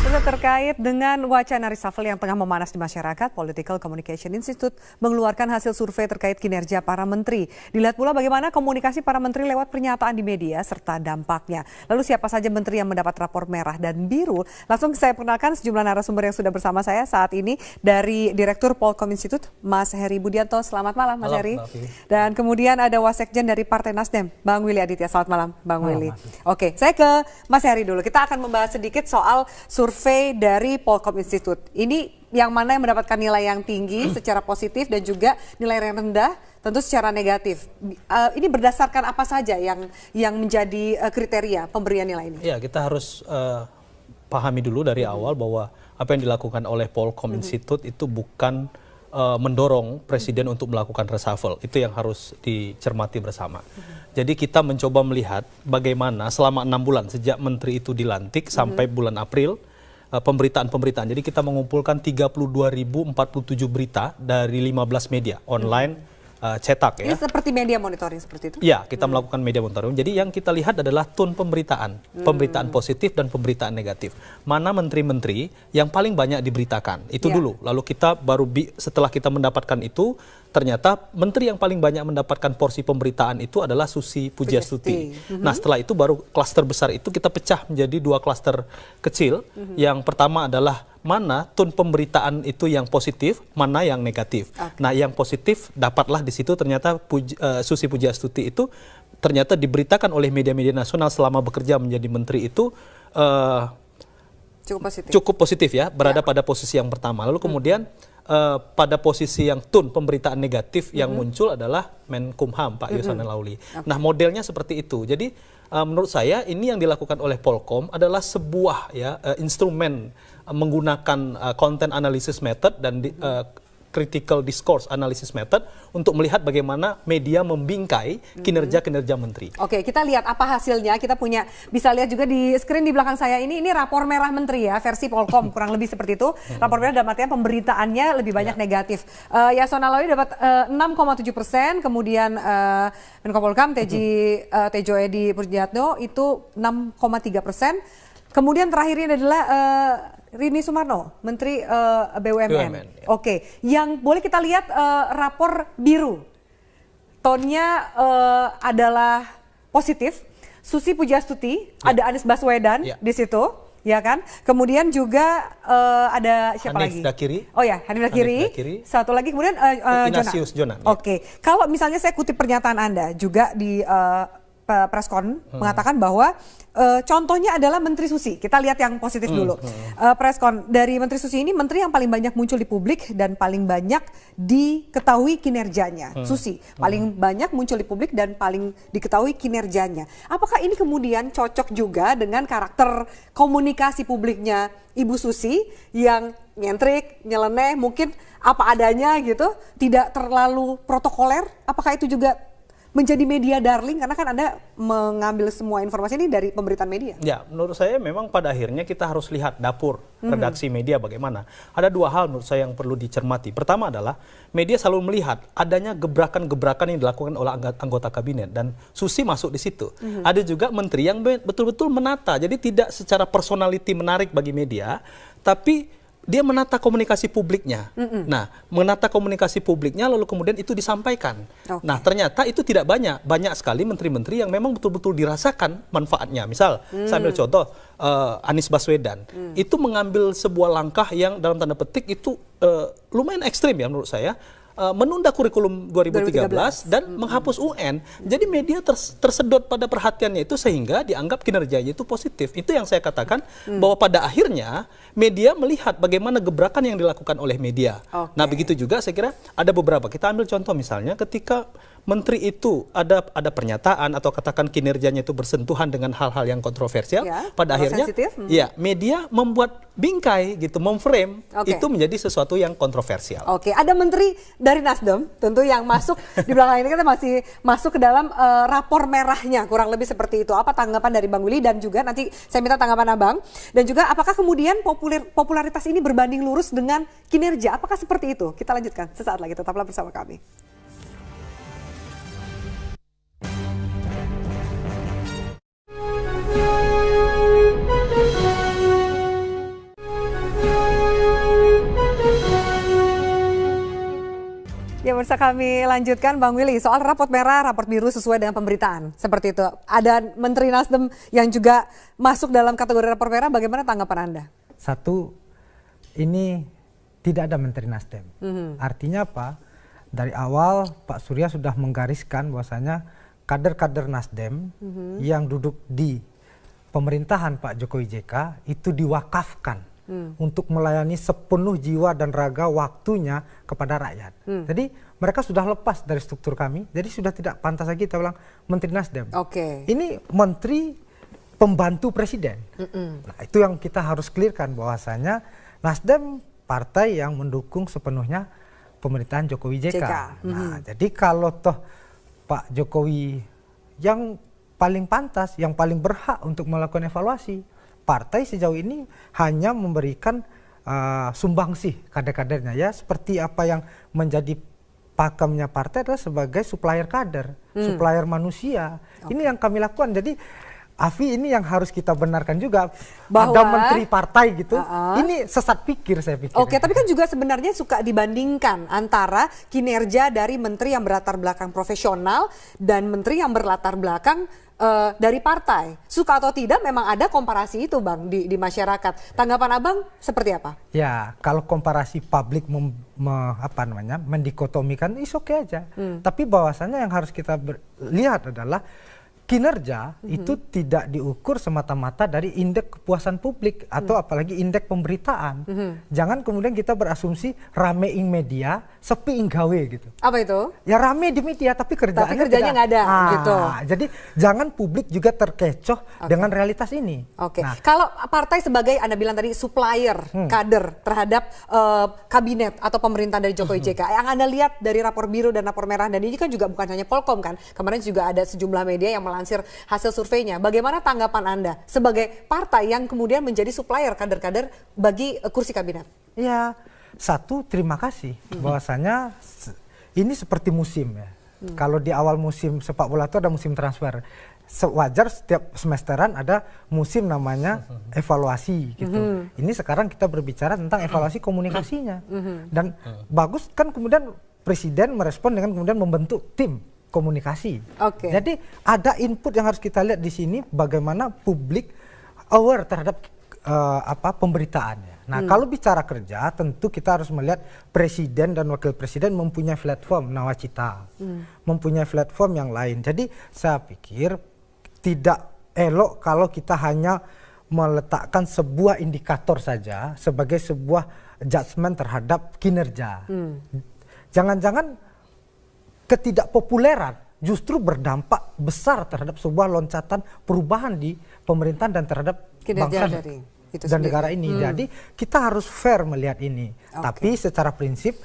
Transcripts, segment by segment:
Terkait dengan wacana reshuffle yang tengah memanas di masyarakat, Political Communication Institute mengeluarkan hasil survei terkait kinerja para menteri. Dilihat pula bagaimana komunikasi para menteri lewat pernyataan di media serta dampaknya. Lalu siapa saja menteri yang mendapat rapor merah dan biru? Langsung saya perkenalkan sejumlah narasumber yang sudah bersama saya saat ini dari Direktur Polkom Institute, Mas Heri Budianto. Selamat malam, Mas Heri. Dan kemudian ada Wasekjen dari Partai Nasdem, Bang Willy Aditya. Selamat malam, Bang Willy. Oke, saya ke Mas Heri dulu. Kita akan membahas sedikit soal survei dari Polkom Institute. Ini yang mana yang mendapatkan nilai yang tinggi secara positif dan juga nilai yang rendah tentu secara negatif. Ini berdasarkan apa saja yang menjadi kriteria pemberian nilai ini? Ya, kita harus pahami dulu dari awal bahwa apa yang dilakukan oleh Polkom Institute itu bukan mendorong presiden untuk melakukan reshuffle. Itu yang harus dicermati bersama. Jadi kita mencoba melihat bagaimana selama 6 bulan sejak menteri itu dilantik sampai bulan April, pemberitaan-pemberitaan. Jadi kita mengumpulkan 32.047 berita dari 15 media online, cetak ya. Ini seperti media monitoring seperti itu? Ya, kita melakukan media monitoring. Jadi yang kita lihat adalah tone pemberitaan, pemberitaan positif dan pemberitaan negatif. Mana menteri-menteri yang paling banyak diberitakan, itu dulu. Lalu kita baru setelah kita mendapatkan itu, ternyata menteri yang paling banyak mendapatkan porsi pemberitaan itu adalah Susi Pujiastuti. Nah, setelah itu baru klaster besar itu kita pecah menjadi 2 klaster kecil. Yang pertama adalah mana tone pemberitaan itu yang positif, mana yang negatif. Nah, yang positif dapatlah di situ ternyata Susi Pujiastuti itu ternyata diberitakan oleh media-media nasional selama bekerja menjadi menteri itu cukup positif ya, berada pada posisi yang pertama. Lalu kemudian pada posisi yang tone pemberitaan negatif yang muncul adalah Menkumham Pak Yasona Lawli. Nah, modelnya seperti itu. Jadi menurut saya ini yang dilakukan oleh Polkom adalah sebuah instrumen menggunakan content analysis method dan critical discourse analysis method untuk melihat bagaimana media membingkai kinerja-kinerja menteri. Oke, kita lihat apa hasilnya. Kita bisa lihat juga di screen di belakang saya ini rapor merah menteri ya, versi Polkom, kurang lebih seperti itu. Rapor merah dalam artian pemberitaannya lebih banyak negatif. Yasona Lawli dapat 6,7%, kemudian Menko Polhukam Tejo Edi Purjatno itu 6,3%. Kemudian terakhir ini adalah Rini Sumarno, Menteri BUMN. Oke, yang boleh kita lihat rapor biru. Tonnya adalah positif. Susi Pujiastuti, ada Anies Baswedan di situ, ya kan? Kemudian juga ada siapa lagi? Dakiri. Oh ya, Hanif Dakiri. Satu lagi kemudian Ignatius Jonan. Oke, kalau misalnya saya kutip pernyataan Anda juga di preskon mengatakan bahwa contohnya adalah Menteri Susi. Kita lihat yang positif dulu. Preskon dari Menteri Susi ini menteri yang paling banyak muncul di publik dan paling banyak diketahui kinerjanya. Susi paling banyak muncul di publik dan paling diketahui kinerjanya. Apakah ini kemudian cocok juga dengan karakter komunikasi publiknya Ibu Susi yang nyentrik, nyeleneh, mungkin apa adanya gitu, tidak terlalu protokoler? Apakah itu juga menjadi media darling, karena kan Anda mengambil semua informasi ini dari pemberitaan media? Ya, menurut saya memang pada akhirnya kita harus lihat dapur redaksi media bagaimana. Ada 2 hal menurut saya yang perlu dicermati. Pertama adalah media selalu melihat adanya gebrakan-gebrakan yang dilakukan oleh anggota kabinet dan Susi masuk di situ. Ada juga menteri yang betul-betul menata, jadi tidak secara personality menarik bagi media, tapi dia menata komunikasi publiknya. Nah, menata komunikasi publiknya lalu kemudian itu disampaikan. Nah, ternyata itu tidak banyak. Banyak sekali menteri-menteri yang memang betul-betul dirasakan manfaatnya. Misal, saya ambil contoh, Anies Baswedan. Itu mengambil sebuah langkah yang dalam tanda petik itu lumayan ekstrim ya menurut saya. Menunda kurikulum 2013 dan menghapus UN. Jadi media tersedot pada perhatiannya itu sehingga dianggap kinerjanya itu positif. Itu yang saya katakan bahwa pada akhirnya media melihat bagaimana gebrakan yang dilakukan oleh media. Nah, begitu juga saya kira ada beberapa. Kita ambil contoh misalnya ketika menteri itu ada pernyataan atau katakan kinerjanya itu bersentuhan dengan hal-hal yang kontroversial, pada akhirnya media membuat bingkai gitu, memframe itu menjadi sesuatu yang kontroversial. Oke, ada menteri dari Nasdem tentu yang masuk di belakang ini, kita masih masuk ke dalam rapor merahnya, kurang lebih seperti itu. Apa tanggapan dari Bang Willy, dan juga nanti saya minta tanggapan Abang, dan juga apakah kemudian popularitas ini berbanding lurus dengan kinerja? Apakah seperti itu? Kita lanjutkan sesaat lagi, tetaplah bersama kami. pemirsa kami lanjutkan, Bang Willy, soal raport merah, raport biru sesuai dengan pemberitaan. Seperti itu. Ada Menteri Nasdem yang juga masuk dalam kategori raport merah, bagaimana tanggapan Anda? Satu, ini tidak ada Menteri Nasdem. Artinya apa? Dari awal Pak Surya sudah menggariskan bahwasanya kader-kader Nasdem yang duduk di pemerintahan Pak Jokowi JK itu diwakafkan untuk melayani sepenuh jiwa dan raga waktunya kepada rakyat. Jadi mereka sudah lepas dari struktur kami, jadi sudah tidak pantas lagi kita bilang Menteri Nasdem. Ini Menteri Pembantu Presiden. Nah, itu yang kita harus clearkan bahwasanya Nasdem partai yang mendukung sepenuhnya pemerintahan Jokowi JK. Nah, jadi kalau toh Pak Jokowi yang paling pantas, yang paling berhak untuk melakukan evaluasi, partai sejauh ini hanya memberikan sumbangsih kader-kadernya, ya seperti apa yang menjadi pakemnya partai adalah sebagai supplier kader, supplier manusia. Ini yang kami lakukan. Jadi Afi, ini yang harus kita benarkan juga bahwa ada menteri partai gitu. Ini sesat pikir saya pikir. Tapi kan juga sebenarnya suka dibandingkan antara kinerja dari menteri yang berlatar belakang profesional dan menteri yang berlatar belakang dari partai. Suka atau tidak memang ada komparasi itu, Bang, di masyarakat. Tanggapan Abang seperti apa? Ya, kalau komparasi publik mendikotomikan, is oke aja. Tapi bahwasannya yang harus kita lihat adalah kinerja itu tidak diukur semata-mata dari indeks kepuasan publik atau apalagi indeks pemberitaan. Jangan kemudian kita berasumsi ramein media, sepiin gawe gitu. Apa itu? Ya rame di media tapi kerjanya nggak ada gitu. Jadi jangan publik juga terkecoh dengan realitas ini. Nah, kalau partai sebagai Anda bilang tadi supplier kader terhadap kabinet atau pemerintahan dari Jokowi JK, yang Anda lihat dari rapor biru dan rapor merah, dan ini kan juga bukan hanya Polkom kan, kemarin juga ada sejumlah media yang melansir hasil surveinya. Bagaimana tanggapan Anda sebagai partai yang kemudian menjadi supplier kader-kader bagi kursi kabinet? Ya, satu, terima kasih bahwasanya ini seperti musim ya. Kalau di awal musim sepak bola itu ada musim transfer. Wajar setiap semesteran ada musim namanya evaluasi gitu. Ini sekarang kita berbicara tentang evaluasi komunikasinya. Dan bagus kan kemudian Presiden merespon dengan kemudian membentuk tim komunikasi. Jadi ada input yang harus kita lihat di sini bagaimana publik aware terhadap pemberitaannya. Nah, kalau bicara kerja tentu kita harus melihat presiden dan wakil presiden mempunyai platform nawacita, mempunyai platform yang lain. Jadi saya pikir tidak elok kalau kita hanya meletakkan sebuah indikator saja sebagai sebuah judgement terhadap kinerja. Jangan-jangan ketidakpopuleran justru berdampak besar terhadap sebuah loncatan perubahan di pemerintahan dan terhadap kinerja bangsa dari dan negara ini. Jadi kita harus fair melihat ini. Tapi secara prinsip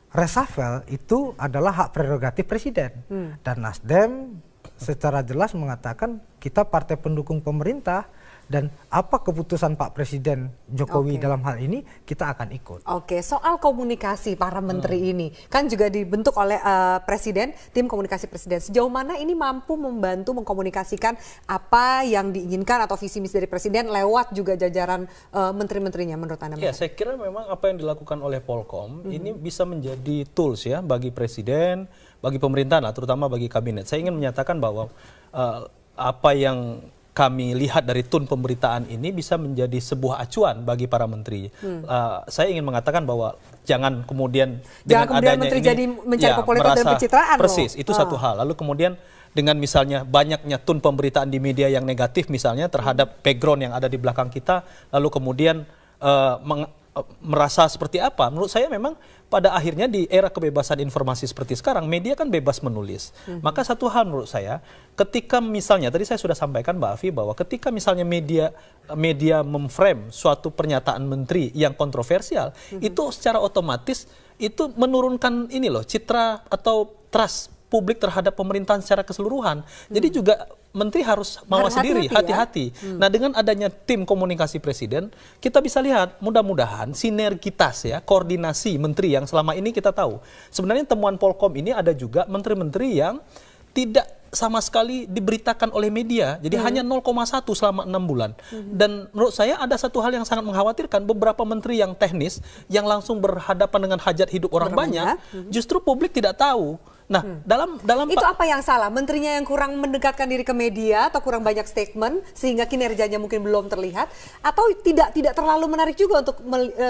reshuffle itu adalah hak prerogatif presiden. Dan Nasdem secara jelas mengatakan kita partai pendukung pemerintah dan apa keputusan Pak Presiden Jokowi dalam hal ini kita akan ikut. Soal komunikasi para menteri ini kan juga dibentuk oleh Presiden, tim komunikasi Presiden. Sejauh mana ini mampu membantu mengkomunikasikan apa yang diinginkan atau visi misi dari Presiden lewat juga jajaran menteri-menterinya menurut Anda? Ya, saya kira memang apa yang dilakukan oleh Polkom ini bisa menjadi tools ya bagi Presiden, bagi pemerintahan, terutama bagi kabinet. Saya ingin menyatakan bahwa apa yang kami lihat dari tone pemberitaan ini bisa menjadi sebuah acuan bagi para menteri. Saya ingin mengatakan bahwa jangan kemudian dengan adanya menteri ini jadi mencari popularitas dan pencitraan. Persis, itu satu hal. Lalu kemudian dengan misalnya banyaknya tone pemberitaan di media yang negatif misalnya terhadap background yang ada di belakang kita, lalu kemudian merasa seperti apa? Menurut saya memang pada akhirnya di era kebebasan informasi seperti sekarang, media kan bebas menulis. Maka satu hal menurut saya, ketika misalnya, tadi saya sudah sampaikan Mbak Afi, bahwa ketika misalnya media memframe suatu pernyataan menteri yang kontroversial, itu secara otomatis itu menurunkan ini loh, citra atau trust publik terhadap pemerintahan secara keseluruhan. Jadi juga menteri harus mawas diri, hati-hati. Nah, dengan adanya tim komunikasi presiden, kita bisa lihat mudah-mudahan sinergitas ya, koordinasi menteri yang selama ini kita tahu. Sebenarnya temuan Polkom ini ada juga menteri-menteri yang tidak sama sekali diberitakan oleh media. Jadi hanya 0,1 selama 6 bulan. Dan menurut saya ada satu hal yang sangat mengkhawatirkan, beberapa menteri yang teknis yang langsung berhadapan dengan hajat hidup orang banyak, justru publik tidak tahu. Nah, dalam itu apa yang salah? Menterinya yang kurang mendekatkan diri ke media atau kurang banyak statement sehingga kinerjanya mungkin belum terlihat, atau tidak terlalu menarik juga untuk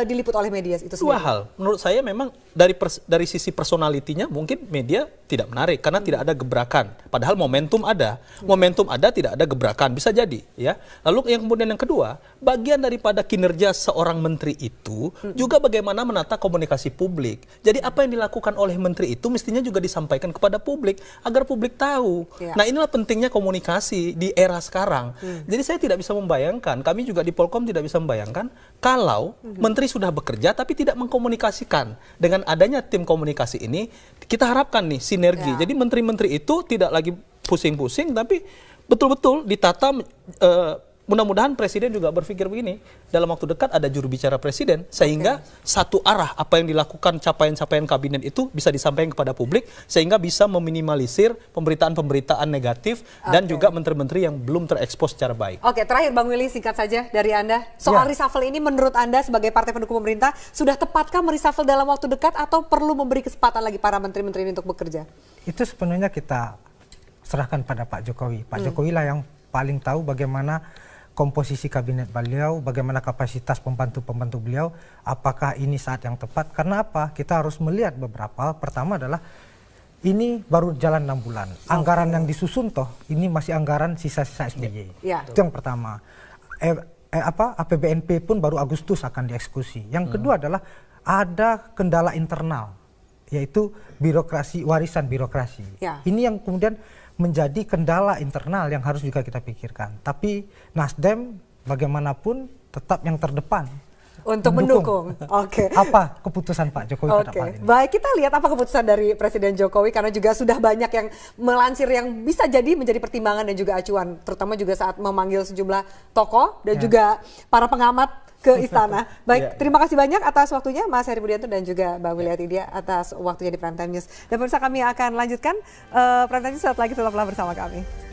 diliput oleh media itu sendiri? Dua hal. Menurut saya memang dari sisi personalitinya mungkin media tidak menarik karena tidak ada gebrakan. Padahal momentum ada. Momentum ada, tidak ada gebrakan, bisa jadi, ya. Lalu yang kemudian yang kedua, bagian daripada kinerja seorang menteri itu juga bagaimana menata komunikasi publik. Jadi apa yang dilakukan oleh menteri itu mestinya juga disampaikan kepada publik agar publik tahu. Nah, inilah pentingnya komunikasi di era sekarang. Jadi saya tidak bisa membayangkan, kami juga di Polkom tidak bisa membayangkan kalau menteri sudah bekerja tapi tidak mengkomunikasikan. Dengan adanya tim komunikasi ini, kita harapkan nih sinergi. Jadi menteri-menteri itu tidak lagi pusing-pusing tapi betul-betul ditata. Mudah-mudahan Presiden juga berpikir begini, dalam waktu dekat ada juru bicara Presiden, sehingga satu arah apa yang dilakukan capaian-capaian kabinet itu bisa disampaikan kepada publik, sehingga bisa meminimalisir pemberitaan-pemberitaan negatif dan juga menteri-menteri yang belum terekspos secara baik. Oke, terakhir Bang Willy, singkat saja dari Anda. Soal reshuffle ini menurut Anda sebagai partai pendukung pemerintah, sudah tepatkah mereshuffle dalam waktu dekat atau perlu memberi kesempatan lagi para menteri-menteri ini untuk bekerja? Itu sepenuhnya kita serahkan pada Pak Jokowi. Pak Jokowi lah yang paling tahu bagaimana komposisi kabinet beliau, bagaimana kapasitas pembantu-pembantu beliau, apakah ini saat yang tepat. Karena apa? Kita harus melihat beberapa. Pertama adalah ini baru jalan 6 bulan. Anggaran yang disusun toh, ini masih anggaran sisa-sisa SBY. Itu yang pertama. APBNP pun baru Agustus akan dieksekusi. Yang kedua adalah ada kendala internal, yaitu birokrasi, warisan birokrasi. Ini yang kemudian menjadi kendala internal yang harus juga kita pikirkan. Tapi Nasdem bagaimanapun tetap yang terdepan untuk mendukung. Oke. Apa keputusan Pak Jokowi pada hal ini? Baik, kita lihat apa keputusan dari Presiden Jokowi, karena juga sudah banyak yang melansir yang bisa jadi menjadi pertimbangan dan juga acuan, terutama juga saat memanggil sejumlah tokoh dan juga para pengamat ke istana. Baik, terima kasih banyak atas waktunya Mas Heri Budianto dan juga Mbak Willy Aditya atas waktunya di Prime Time News. Dan pemirsa, kami akan lanjutkan Prime Time News saat lagi, tetaplah bersama kami.